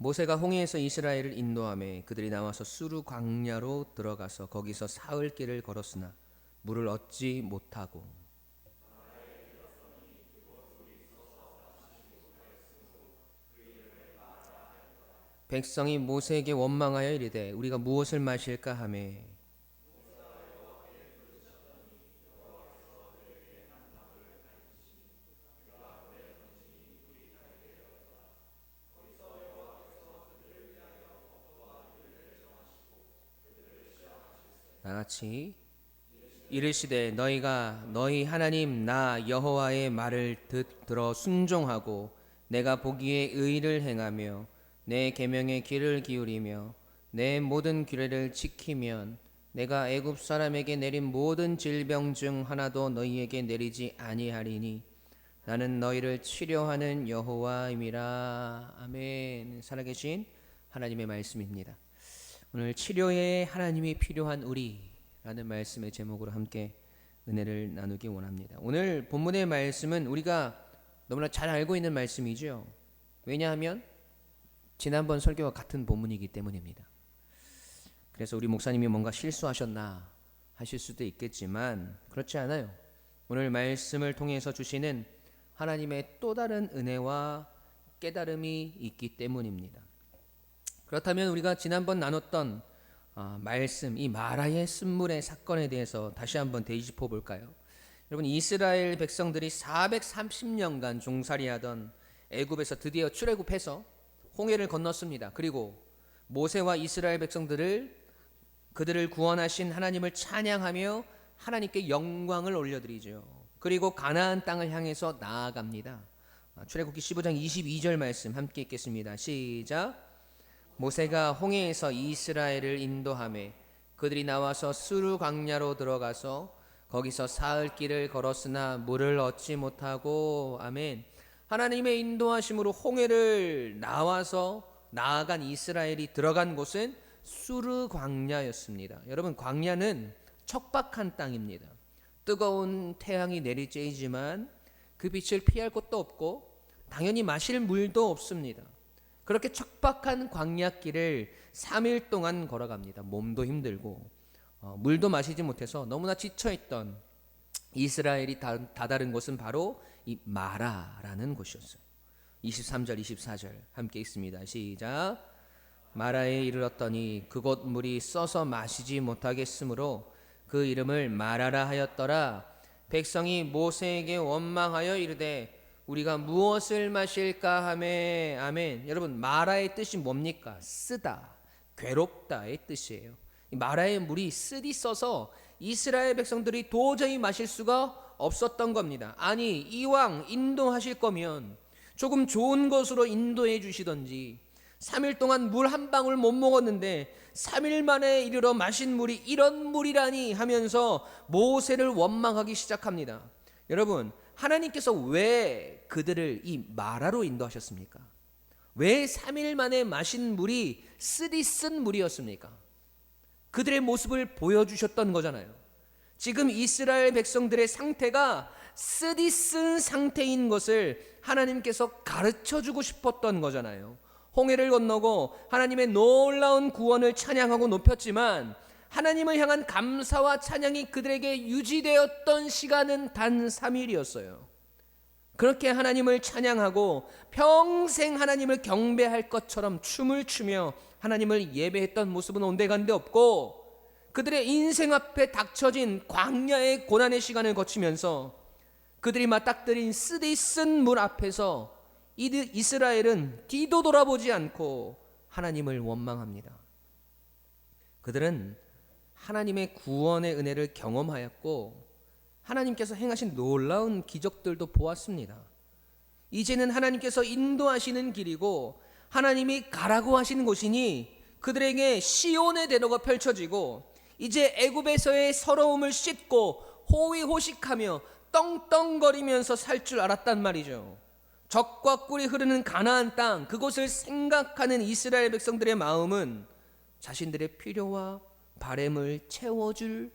모세가 홍해에서 이스라엘을 인도하며 그들이 나와서 수르 광야로 들어가서 거기서 사흘 길을 걸었으나 물을 얻지 못하고. 백성이 모세에게 원망하여 이르되 우리가 무엇을 마실까 하며. 다같이 이르시되 너희가 너희 하나님 나 여호와의 말을 들어 순종하고 내가 보기에 의를 행하며 내 계명에 귀를 기울이며 내 모든 규례를 지키면 내가 애굽 사람에게 내린 모든 질병 중 하나도 너희에게 내리지 아니하리니 나는 너희를 치료하는 여호와임이라. 아멘. 살아계신 하나님의 말씀입니다. 오늘 치료에 하나님이 필요한 우리라는 말씀의 제목으로 함께 은혜를 나누기 원합니다. 오늘 본문의 말씀은 우리가 너무나 잘 알고 있는 말씀이죠. 왜냐하면 지난번 설교와 같은 본문이기 때문입니다. 그래서 우리 목사님이 뭔가 실수하셨나 하실 수도 있겠지만 그렇지 않아요. 오늘 말씀을 통해서 주시는 하나님의 또 다른 은혜와 깨달음이 있기 때문입니다. 그렇다면 우리가 지난번 나눴던 말씀, 이 마라의 쓴물의 사건에 대해서 다시 한번 되짚어 볼까요? 여러분, 이스라엘 백성들이 430년간 종살이하던 애굽에서 드디어 출애굽해서 홍해를 건넜습니다. 그리고 모세와 이스라엘 그들을 구원하신 하나님을 찬양하며 하나님께 영광을 올려드리죠. 그리고 가나안 땅을 향해서 나아갑니다. 출애굽기 15장 22절 말씀 함께 읽겠습니다. 시작. 모세가 홍해에서 이스라엘을 인도하며 그들이 나와서 수르 광야로 들어가서 거기서 사흘 길을 걸었으나 물을 얻지 못하고. 아멘. 하나님의 인도하심으로 홍해를 나아간 이스라엘이 들어간 곳은 수르 광야였습니다. 여러분, 광야는 척박한 땅입니다. 뜨거운 태양이 내리쬐이지만 그 빛을 피할 곳도 없고 당연히 마실 물도 없습니다. 그렇게 척박한 광야길을 3일 동안 걸어갑니다. 몸도 힘들고 물도 마시지 못해서 너무나 지쳐있던 이스라엘이 다다른 곳은 바로 이 마라라는 곳이었어요. 23절 24절 함께 읽습니다. 시작. 마라에 이르렀더니 그곳 물이 써서 마시지 못하겠으므로 그 이름을 마라라 하였더라. 백성이 모세에게 원망하여 이르되 우리가 무엇을 마실까 하매. 아멘. 여러분, 마라의 뜻이 뭡니까? 쓰다, 괴롭다의 뜻이에요. 마라의 물이 쓰디 써서 이스라엘 백성들이 도저히 마실 수가 없었던 겁니다. 아니, 이왕 인도하실 거면 조금 좋은 곳으로 인도해 주시던지. 3일 동안 물 한 방울 못 먹었는데 3일 만에 이르러 마신 물이 이런 물이라니 하면서 모세를 원망하기 시작합니다. 여러분, 하나님께서 왜 그들을 이 마라로 인도하셨습니까? 왜 3일 만에 마신 물이 쓰디 쓴 물이었습니까? 그들의 모습을 보여주셨던 거잖아요. 지금 이스라엘 백성들의 상태가 쓰디 쓴 상태인 것을 하나님께서 가르쳐주고 싶었던 거잖아요. 홍해를 건너고 하나님의 놀라운 구원을 찬양하고 높였지만 하나님을 향한 감사와 찬양이 그들에게 유지되었던 시간은 단 3일이었어요. 그렇게 하나님을 찬양하고 평생 하나님을 경배할 것처럼 춤을 추며 하나님을 예배했던 모습은 온데간데 없고, 그들의 인생 앞에 닥쳐진 광야의 고난의 시간을 거치면서 그들이 맞닥뜨린 쓰디 쓴 물 앞에서 이스라엘은 뒤도 돌아보지 않고 하나님을 원망합니다. 그들은 하나님의 구원의 은혜를 경험하였고 하나님께서 행하신 놀라운 기적들도 보았습니다. 이제는 하나님께서 인도하시는 길이고 하나님이 가라고 하신 곳이니 그들에게 시온의 대로가 펼쳐지고 이제 애굽에서의 서러움을 씻고 호의호식하며 떵떵거리면서 살 줄 알았단 말이죠. 젖과 꿀이 흐르는 가나안 땅, 그곳을 생각하는 이스라엘 백성들의 마음은 자신들의 필요와 바램을 채워줄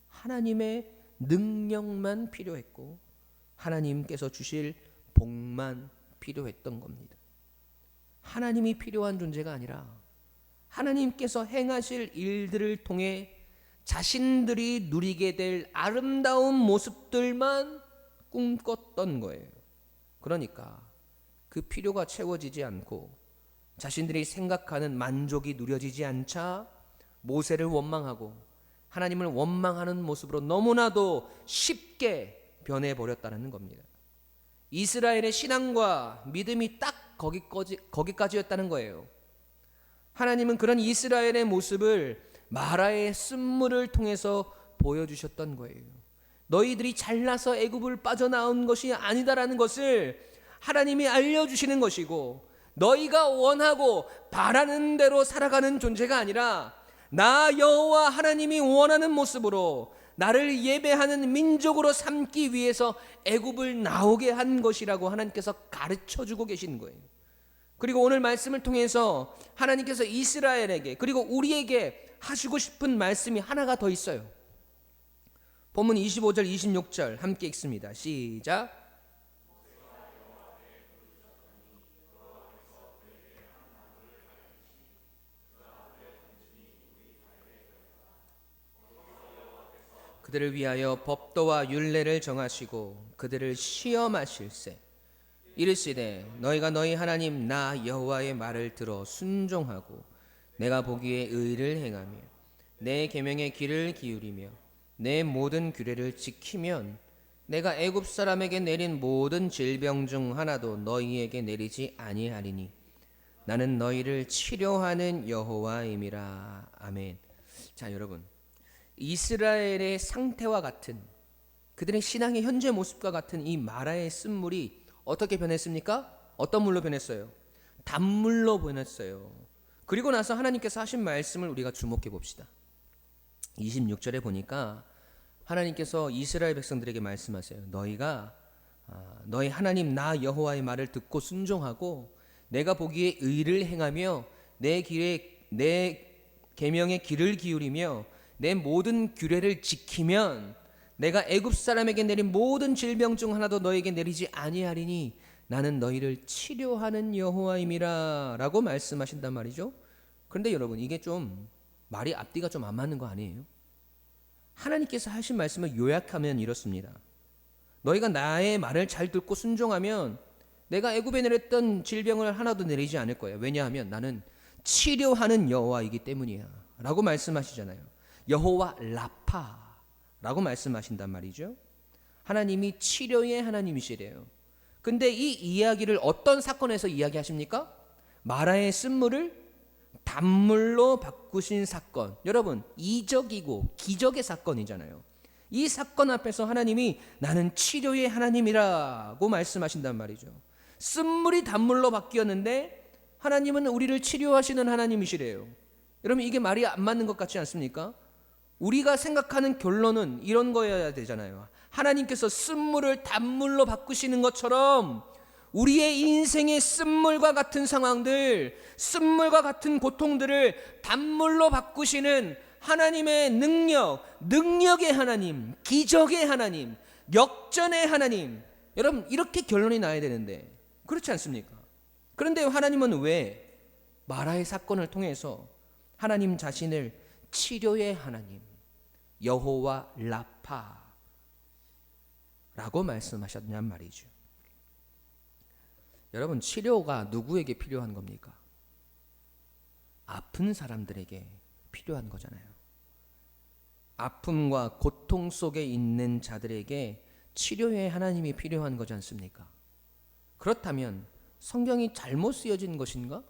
하나님의 능력만 필요했고 하나님께서 주실 복만 필요했던 겁니다. 하나님이 필요한 존재가 아니라 하나님께서 행하실 일들을 통해 자신들이 누리게 될 아름다운 모습들만 꿈꿨던 거예요. 그러니까 그 필요가 채워지지 않고 자신들이 생각하는 만족이 누려지지 않자 모세를 원망하고 하나님을 원망하는 모습으로 너무나도 쉽게 변해버렸다는 겁니다. 이스라엘의 신앙과 믿음이 딱 거기까지였다는 거예요. 하나님은 그런 이스라엘의 모습을 마라의 쓴물을 통해서 보여주셨던 거예요. 너희들이 잘나서 애굽을 빠져나온 것이 아니다라는 것을 하나님이 알려주시는 것이고, 너희가 원하고 바라는 대로 살아가는 존재가 아니라 나 여호와 하나님이 원하는 모습으로 나를 예배하는 민족으로 삼기 위해서 애굽을 나오게 한 것이라고 하나님께서 가르쳐주고 계신 거예요. 그리고 오늘 말씀을 통해서 하나님께서 이스라엘에게 그리고 우리에게 하시고 싶은 말씀이 하나가 더 있어요. 본문 25절 26절 함께 읽습니다. 시작. 그들을 위하여 법도와 율례를 정하시고 그들을 시험하실세. 이르시되 너희가 너희 하나님 나 여호와의 말을 들어 순종하고 내가 보기에 의를 행하며 내 계명의 귀를 기울이며 내 모든 규례를 지키면 내가 애굽 사람에게 내린 모든 질병 중 하나도 너희에게 내리지 아니하리니 나는 너희를 치료하는 여호와임이라. 아멘. 자, 여러분, 이스라엘의 상태와 같은 그들의 신앙의 현재 모습과 같은 이 마라의 쓴물이 어떻게 변했습니까? 어떤 물로 변했어요? 단물로 변했어요. 그리고 나서 하나님께서 하신 말씀을 우리가 주목해 봅시다. 26절에 보니까 하나님께서 이스라엘 백성들에게 말씀하세요. 너희가 너희 하나님 나 여호와의 말을 듣고 순종하고 내가 보기에 의를 행하며 내 계명의 귀를 기울이며 내 모든 규례를 지키면 내가 애굽 사람에게 내린 모든 질병 중 하나도 너에게 내리지 아니하리니 나는 너희를 치료하는 여호와임이라 라고 말씀하신단 말이죠. 그런데 여러분, 이게 좀 말이 앞뒤가 좀 안 맞는 거 아니에요? 하나님께서 하신 말씀을 요약하면 이렇습니다. 너희가 나의 말을 잘 듣고 순종하면 내가 애굽에 내렸던 질병을 하나도 내리지 않을 거야. 왜냐하면 나는 치료하는 여호와이기 때문이야 라고 말씀하시잖아요. 여호와 라파라고 말씀하신단 말이죠. 하나님이 치료의 하나님이시래요. 근데 이 이야기를 어떤 사건에서 이야기하십니까? 마라의 쓴물을 단물로 바꾸신 사건. 여러분, 이적이고 기적의 사건이잖아요. 이 사건 앞에서 하나님이 나는 치료의 하나님이라고 말씀하신단 말이죠. 쓴물이 단물로 바뀌었는데 하나님은 우리를 치료하시는 하나님이시래요. 여러분, 이게 말이 안 맞는 것 같지 않습니까? 우리가 생각하는 결론은 이런 거여야 되잖아요. 하나님께서 쓴물을 단물로 바꾸시는 것처럼 우리의 인생의 쓴물과 같은 상황들, 쓴물과 같은 고통들을 단물로 바꾸시는 하나님의 능력의 하나님, 기적의 하나님, 역전의 하나님. 여러분, 이렇게 결론이 나야 되는데 그렇지 않습니까? 그런데 하나님은 왜 마라의 사건을 통해서 하나님 자신을 치료의 하나님, 여호와 라파라고 말씀하셨냔 말이죠. 여러분, 치료가 누구에게 필요한 겁니까? 아픈 사람들에게 필요한 거잖아요. 아픔과 고통 속에 있는 자들에게 치료의 하나님이 필요한 거지 않습니까? 그렇다면 성경이 잘못 쓰여진 것인가?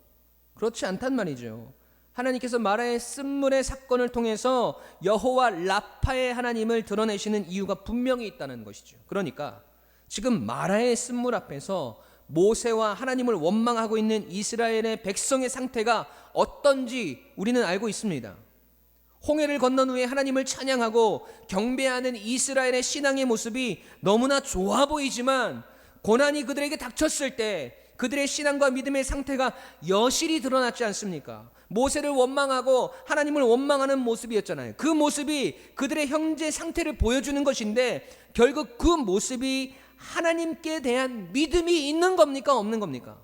그렇지 않단 말이죠. 하나님께서 마라의 쓴물의 사건을 통해서 여호와 라파의 하나님을 드러내시는 이유가 분명히 있다는 것이죠. 그러니까 지금 마라의 쓴물 앞에서 모세와 하나님을 원망하고 있는 이스라엘의 백성의 상태가 어떤지 우리는 알고 있습니다. 홍해를 건넌 후에 하나님을 찬양하고 경배하는 이스라엘의 신앙의 모습이 너무나 좋아 보이지만 고난이 그들에게 닥쳤을 때 그들의 신앙과 믿음의 상태가 여실히 드러났지 않습니까? 모세를 원망하고 하나님을 원망하는 모습이었잖아요. 그 모습이 그들의 현재 상태를 보여주는 것인데 결국 그 모습이 하나님께 대한 믿음이 있는 겁니까? 없는 겁니까?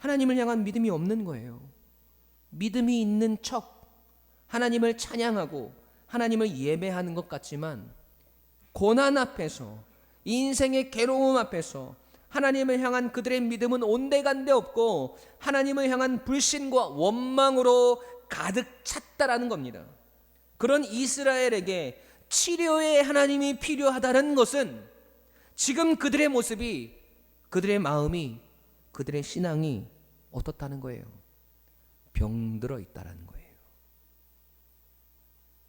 하나님을 향한 믿음이 없는 거예요. 믿음이 있는 척 하나님을 찬양하고 하나님을 예배하는 것 같지만 고난 앞에서, 인생의 괴로움 앞에서 하나님을 향한 그들의 믿음은 온데간데 없고 하나님을 향한 불신과 원망으로 가득 찼다라는 겁니다. 그런 이스라엘에게 치료의 하나님이 필요하다는 것은 지금 그들의 모습이, 그들의 마음이, 그들의 신앙이 어떻다는 거예요? 병들어 있다라는 거예요.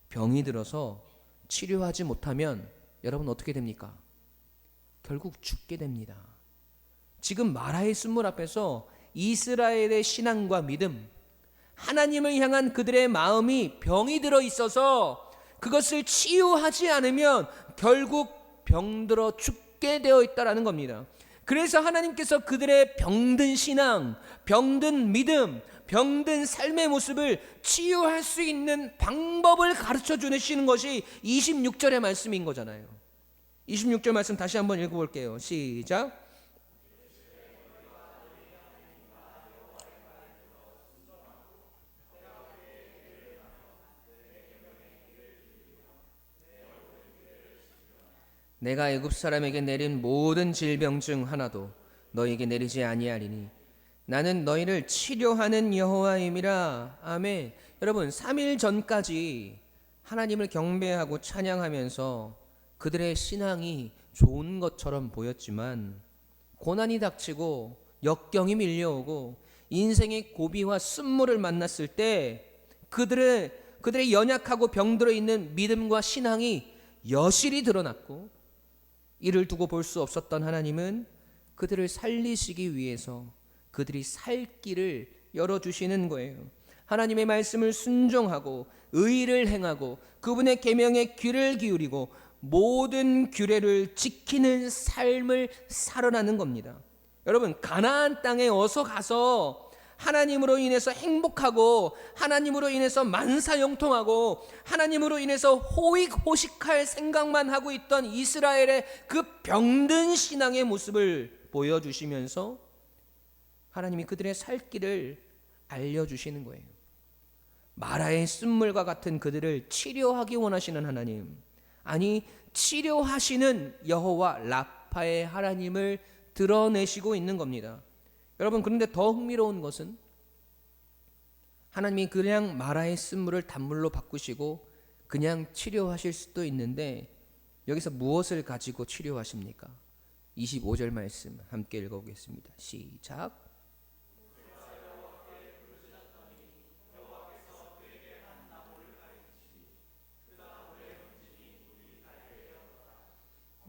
병이 들어서 치료하지 못하면 여러분 어떻게 됩니까? 결국 죽게 됩니다. 지금 마라의 쓴물 앞에서 이스라엘의 신앙과 믿음, 하나님을 향한 그들의 마음이 병이 들어 있어서 그것을 치유하지 않으면 결국 병들어 죽게 되어 있다라는 겁니다. 그래서 하나님께서 그들의 병든 신앙, 병든 믿음, 병든 삶의 모습을 치유할 수 있는 방법을 가르쳐 주시는 것이 26절의 말씀인 거잖아요. 26절 말씀 다시 한번 읽어볼게요. 시작. 내가 애굽 사람에게 내린 모든 질병 중 하나도 너에게 내리지 아니하리니 나는 너희를 치료하는 여호와임이라. 아멘. 여러분 3일 전까지 하나님을 경배하고 찬양하면서 그들의 신앙이 좋은 것처럼 보였지만 고난이 닥치고 역경이 밀려오고 인생의 고비와 쓴물을 만났을 때 그들의 연약하고 병들어 있는 믿음과 신앙이 여실히 드러났고, 이를 두고 볼 수 없었던 하나님은 그들을 살리시기 위해서 그들이 살 길을 열어주시는 거예요. 하나님의 말씀을 순종하고 의를 행하고 그분의 계명에 귀를 기울이고 모든 규례를 지키는 삶을 살아나는 겁니다. 여러분 가나안 땅에 어서 가서 하나님으로 인해서 행복하고 하나님으로 인해서 만사형통하고 하나님으로 인해서 호의호식할 생각만 하고 있던 이스라엘의 그 병든 신앙의 모습을 보여주시면서 하나님이 그들의 살 길을 알려주시는 거예요. 마라의 쓴물과 같은 그들을 치료하기 원하시는 하나님, 아니 치료하시는 여호와 라파의 하나님을 드러내시고 있는 겁니다. 여러분 그런데 더 흥미로운 것은 하나님이 그냥 마라의 쓴물을 단물로 바꾸시고 그냥 치료하실 수도 있는데 여기서 무엇을 가지고 치료하십니까? 25절 말씀 함께 읽어보겠습니다. 시작.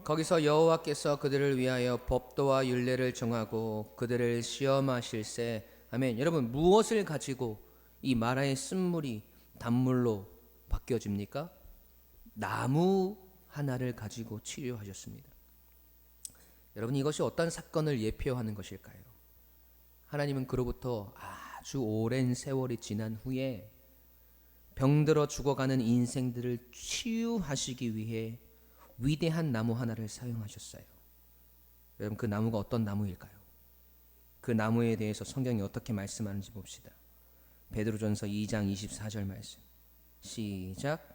거기서 여호와께서 그들을 위하여 법도와 율례를 정하고 그들을 시험하실세. 아멘. 여러분 무엇을 가지고 이 마라의 쓴물이 단물로 바뀌어집니까? 나무 하나를 가지고 치료하셨습니다. 여러분 이것이 어떤 사건을 예표하는 것일까요? 하나님은 그로부터 아주 오랜 세월이 지난 후에 병들어 죽어가는 인생들을 치유하시기 위해 위대한 나무 하나를 사용하셨어요. 여러분 그 나무가 어떤 나무일까요? 그 나무에 대해서 성경이 어떻게 말씀하는지 봅시다. 베드로전서 2장 24절 말씀 시작.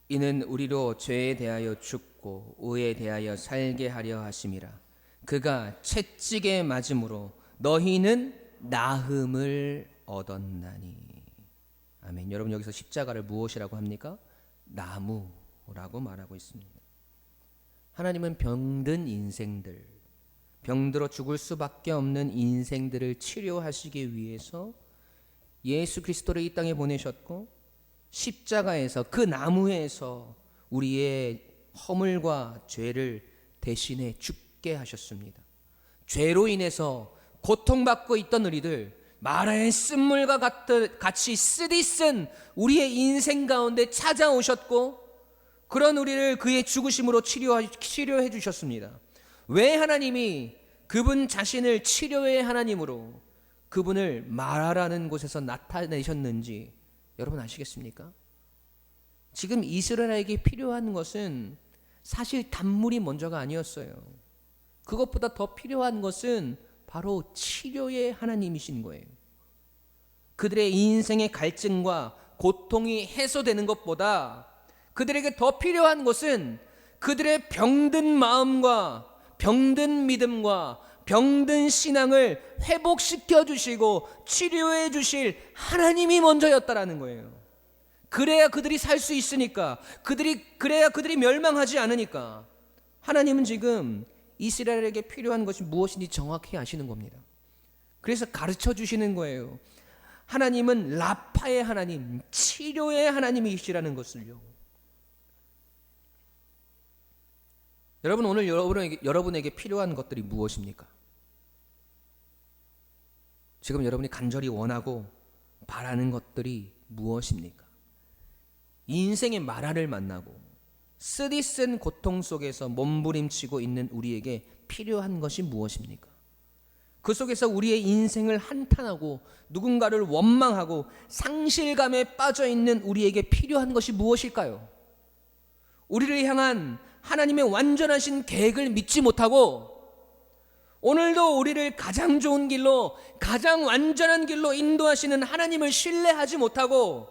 이는 우리로 죄에 대하여 죽고 의에 대하여 살게 하려 하심이라. 그가 채찍에 맞음으로 너희는 나음을 얻었나니. 아멘. 여러분 여기서 십자가를 무엇이라고 합니까? 나무라고 말하고 있습니다. 하나님은 병든 인생들, 병들어 죽을 수밖에 없는 인생들을 치료하시기 위해서 예수 그리스도를 이 땅에 보내셨고 십자가에서 그 나무에서 우리의 허물과 죄를 대신에 죽게 하셨습니다. 죄로 인해서 고통받고 있던 우리들, 마라의 쓴물과 같이 쓰디쓴 우리의 인생 가운데 찾아오셨고 그런 우리를 그의 죽으심으로 치료해 주셨습니다. 왜 하나님이 그분 자신을 치료의 하나님으로 그분을 마라라는 곳에서 나타내셨는지 여러분 아시겠습니까? 지금 이스라엘에게 필요한 것은 사실 단물이 먼저가 아니었어요. 그것보다 더 필요한 것은 바로 치료의 하나님이신 거예요. 그들의 인생의 갈증과 고통이 해소되는 것보다 그들에게 더 필요한 것은 그들의 병든 마음과 병든 믿음과 병든 신앙을 회복시켜 주시고 치료해 주실 하나님이 먼저였다라는 거예요. 그래야 그들이 살 수 있으니까, 그래야 그들이 멸망하지 않으니까. 하나님은 지금 이스라엘에게 필요한 것이 무엇인지 정확히 아시는 겁니다. 그래서 가르쳐 주시는 거예요. 하나님은 라파의 하나님, 치료의 하나님이시라는 것을요. 여러분, 오늘 여러분에게 필요한 것들이 무엇입니까? 지금 여러분이 간절히 원하고 바라는 것들이 무엇입니까? 인생의 마라를 만나고 쓰디쓴 고통 속에서 몸부림치고 있는 우리에게 필요한 것이 무엇입니까? 그 속에서 우리의 인생을 한탄하고 누군가를 원망하고 상실감에 빠져 있는 우리에게 필요한 것이 무엇일까요? 우리를 향한 하나님의 완전하신 계획을 믿지 못하고 오늘도 우리를 가장 좋은 길로, 가장 완전한 길로 인도하시는 하나님을 신뢰하지 못하고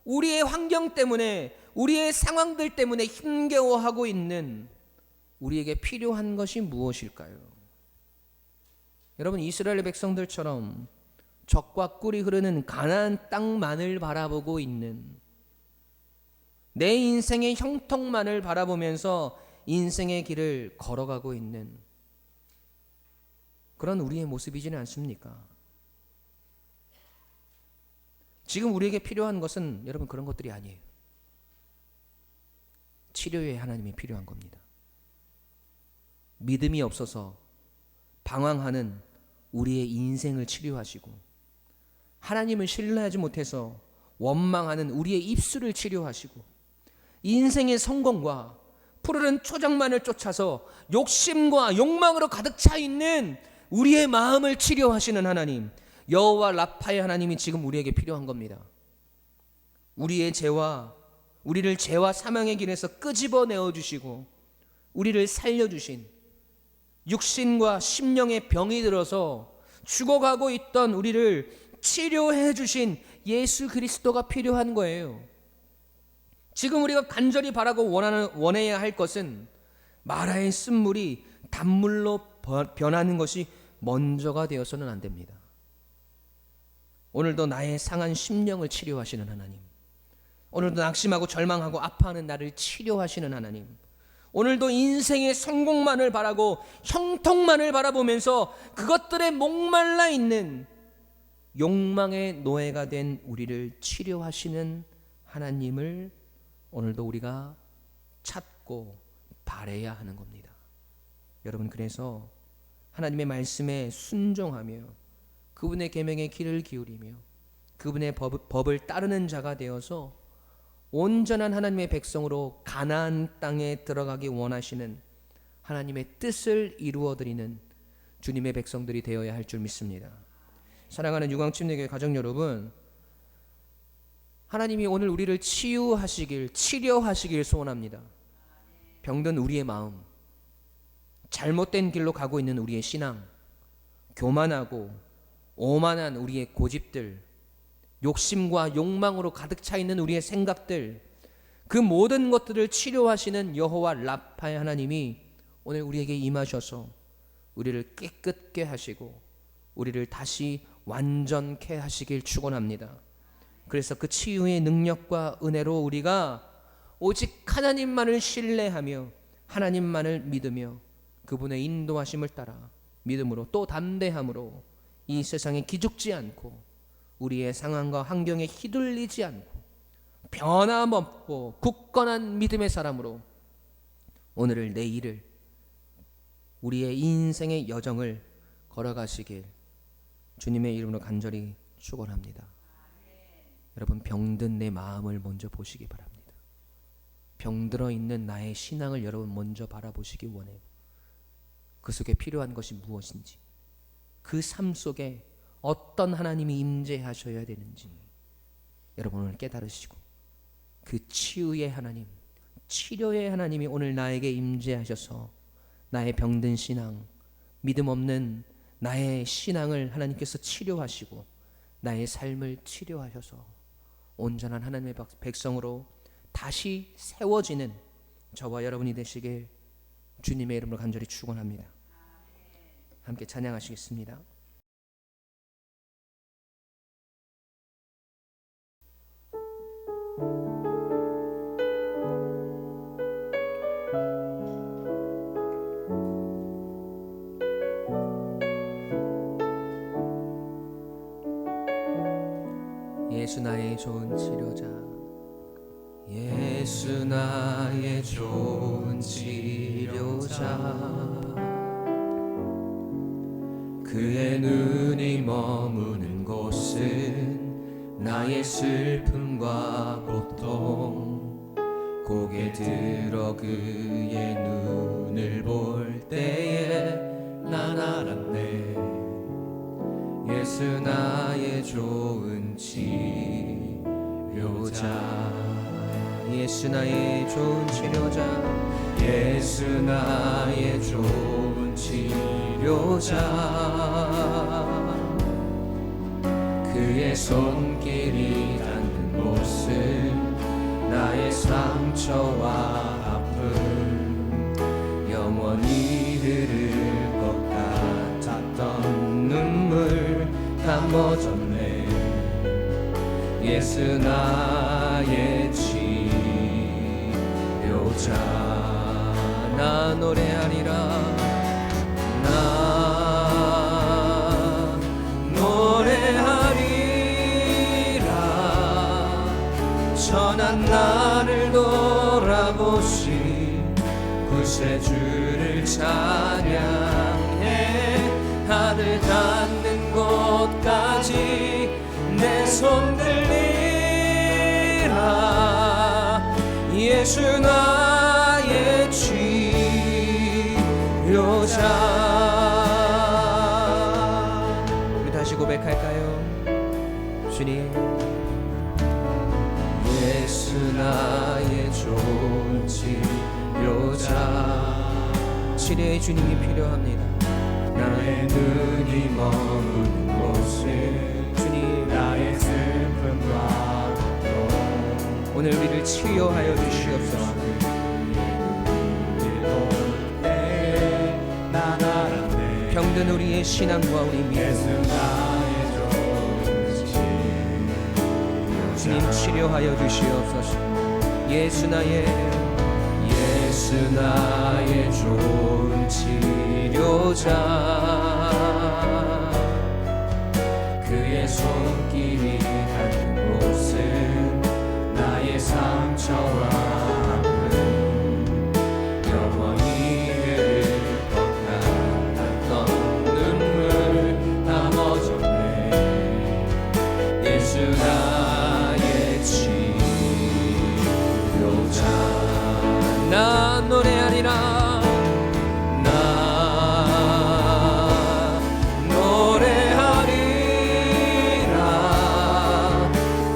우리의 환경 때문에, 우리의 상황들 때문에 힘겨워하고 있는 우리에게 필요한 것이 무엇일까요? 여러분, 이스라엘 백성들처럼 젖과 꿀이 흐르는 가나안 땅만을 바라보고 있는, 내 인생의 형통만을 바라보면서 인생의 길을 걸어가고 있는 그런 우리의 모습이지는 않습니까? 지금 우리에게 필요한 것은 여러분 그런 것들이 아니에요. 치료의 하나님이 필요한 겁니다. 믿음이 없어서 방황하는 우리의 인생을 치료하시고, 하나님을 신뢰하지 못해서 원망하는 우리의 입술을 치료하시고, 인생의 성공과 푸르른 초장만을 쫓아서 욕심과 욕망으로 가득 차 있는 우리의 마음을 치료하시는 하나님, 여호와 라파의 하나님이 지금 우리에게 필요한 겁니다. 우리의 죄와, 우리를 죄와 사망의 길에서 끄집어내어 주시고 우리를 살려주신, 육신과 심령의 병이 들어서 죽어가고 있던 우리를 치료해 주신 예수 그리스도가 필요한 거예요. 지금 우리가 간절히 바라고 원해야 할 것은 마라의 쓴물이 단물로 변하는 것이 먼저가 되어서는 안 됩니다. 오늘도 나의 상한 심령을 치료하시는 하나님, 오늘도 낙심하고 절망하고 아파하는 나를 치료하시는 하나님, 오늘도 인생의 성공만을 바라고 형통만을 바라보면서 그것들에 목말라 있는 욕망의 노예가 된 우리를 치료하시는 하나님을 오늘도 우리가 찾고 바라야 하는 겁니다. 여러분, 그래서 하나님의 말씀에 순종하며 그분의 계명에 귀를 기울이며 그분의 법을 따르는 자가 되어서 온전한 하나님의 백성으로 가나안 땅에 들어가기 원하시는 하나님의 뜻을 이루어드리는 주님의 백성들이 되어야 할 줄 믿습니다. 사랑하는 유광침례교회 가족 여러분, 하나님이 오늘 우리를 치료하시길 소원합니다. 병든 우리의 마음, 잘못된 길로 가고 있는 우리의 신앙, 교만하고 오만한 우리의 고집들, 욕심과 욕망으로 가득 차 있는 우리의 생각들, 그 모든 것들을 치료하시는 여호와 라파의 하나님이 오늘 우리에게 임하셔서 우리를 깨끗게 하시고 우리를 다시 완전케 하시길 축원합니다. 그래서 그 치유의 능력과 은혜로 우리가 오직 하나님만을 신뢰하며 하나님만을 믿으며 그분의 인도하심을 따라 믿음으로 또 담대함으로 이 세상에 기죽지 않고 우리의 상황과 환경에 휘둘리지 않고 변함없고 굳건한 믿음의 사람으로 오늘을, 내일을, 우리의 인생의 여정을 걸어가시길 주님의 이름으로 간절히 축원합니다. 여러분, 병든 내 마음을 먼저 보시기 바랍니다. 병들어 있는 나의 신앙을 여러분 먼저 바라보시기 원해요. 그 속에 필요한 것이 무엇인지, 그 삶 속에 어떤 하나님이 임재하셔야 되는지 여러분 오늘 깨달으시고 그 치유의 하나님, 치료의 하나님이 오늘 나에게 임재하셔서 나의 병든 신앙, 믿음 없는 나의 신앙을 하나님께서 치료하시고 나의 삶을 치료하셔서 온전한 하나님의 백성으로 다시 세워지는 저와 여러분이 되시길 주님의 이름으로 간절히 축원합니다. 함께 찬양하시겠습니다. 예수 나의 좋은 치료자, 예수 나의 좋은 치료자, 그의 눈이 머무는 곳은 나의 슬픔과 고통, 고개 들어 그의 눈을 볼 때에 난 알았네. 예수 나의 좋은 치료자, 예수 나의 좋은 치료자, 예수 나의 좋은 치료자, 그의 손길이 닿는 곳은 나의 상처와 아픔, 영원히 흐를 것 같았던 눈물 다 멎었네. 예수 나의 치료자, 나 노래하리라, 나 노래하리라. 천한 나를 돌아보신 구세주를 찬양해. 하늘 닿는 곳까지 내 손 들리라. 예수 나의 치료자. 우리 다시 고백할까요? 주님, 예수 나의 좋은 치료자. 치료의 주님이 필요합니다. 나의 눈이 머무는 곳에 주님, 나의 슬픔과 고통, 오늘 우리를 치유하여 주시옵소서. 병든 우리의 신앙과 우리 믿음, 주님 치료하여 주시옵소서. 예수 나의 좋은 치료자, 그의 손길이 닿는 곳은 나의 상처와 아픔, 영원히 흐를 것 같았던 눈물 다 멎었네. 예수 나의 치료자, 나 노래하리라, 나 노래하리라.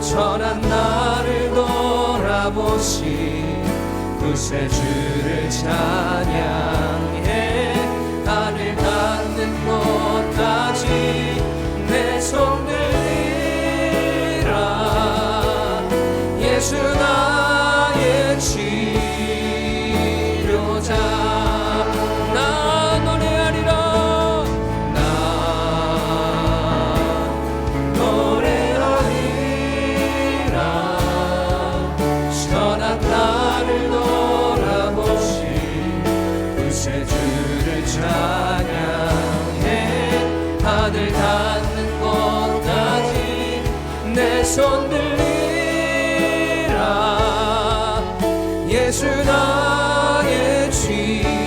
천한 나를 돌아보신 구세주를 찬양해. 하늘 닿는 곳까지 내 손 들리라. 예수 나의 치료자, 나 노래하리라, 나 노래하리라. 선한 나를 돌아보신 구세주를 찬양해. 하늘 닿는 곳까지 내 손 들리라. 예수 나의 치료자.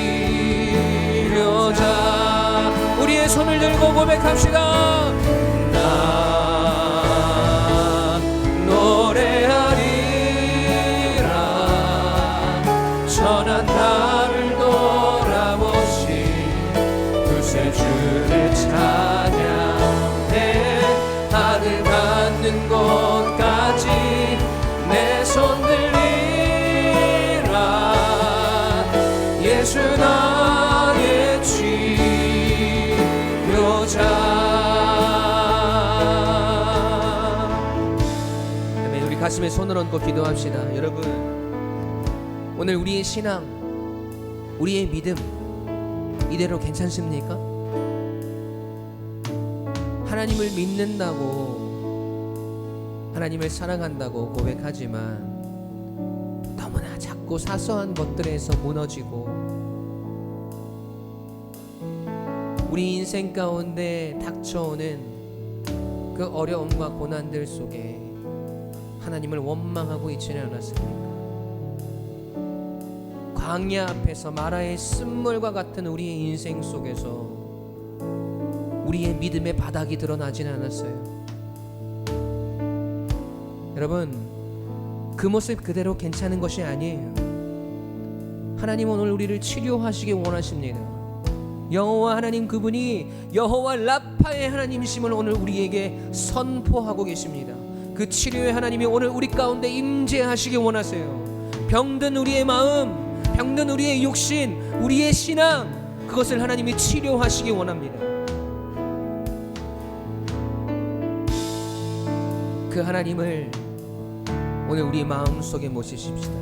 우리의 손을 들고 고백합시다. 나 노래하리라. 천한 나를 돌아보신 구세주를 찬양해. 하늘 닿는 곳까지 내 손 들리라. 예수 나의 가슴에 손을 얹고 기도합시다. 여러분, 오늘 우리의 신앙, 우리의 믿음 이대로 괜찮습니까? 하나님을 믿는다고, 하나님을 사랑한다고 고백하지만 너무나 작고 사소한 것들에서 무너지고, 우리 인생 가운데 닥쳐오는 그 어려움과 고난들 속에 하나님을 원망하고 있지는 않았습니까? 광야 앞에서 마라의 쓴물과 같은 우리의 인생 속에서 우리의 믿음의 바닥이 드러나지는 않았어요. 여러분, 그 모습 그대로 괜찮은 것이 아니에요. 하나님 오늘 우리를 치료하시기 원하십니다. 여호와 하나님, 그분이 여호와 라파의 하나님이심을 오늘 우리에게 선포하고 계십니다. 그 치료의 하나님이 오늘 우리 가운데 임재하시기 원하세요. 병든 우리의 마음, 병든 우리의 육신, 우리의 신앙, 그것을 하나님이 치료하시기 원합니다. 그 하나님을 오늘 우리 마음속에 모시십시다.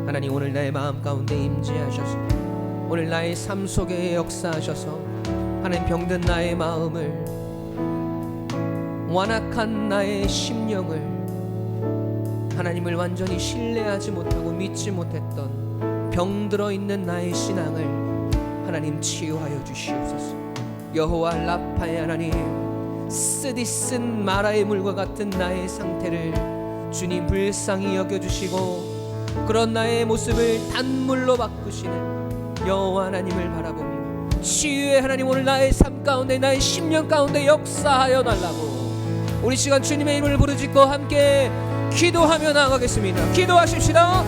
하나님, 오늘 나의 마음 가운데 임재하셔서, 오늘 나의 삶 속에 역사하셔서, 하나님 병든 나의 마음을, 완악한 나의 심령을, 하나님을 완전히 신뢰하지 못하고 믿지 못했던 병들어 있는 나의 신앙을 하나님 치유하여 주시옵소서. 여호와 라파의 하나님, 쓰디쓴 마라의 물과 같은 나의 상태를 주님 불쌍히 여겨주시고, 그런 나의 모습을 단물로 바꾸시는 여호와 하나님을 바라보며, 치유의 하나님 오늘 나의 삶 가운데, 나의 심령 가운데 역사하여 달라고 우리 시간 주님의 이름을 부르짖고 함께 기도하며 나아가겠습니다. 기도하십시다.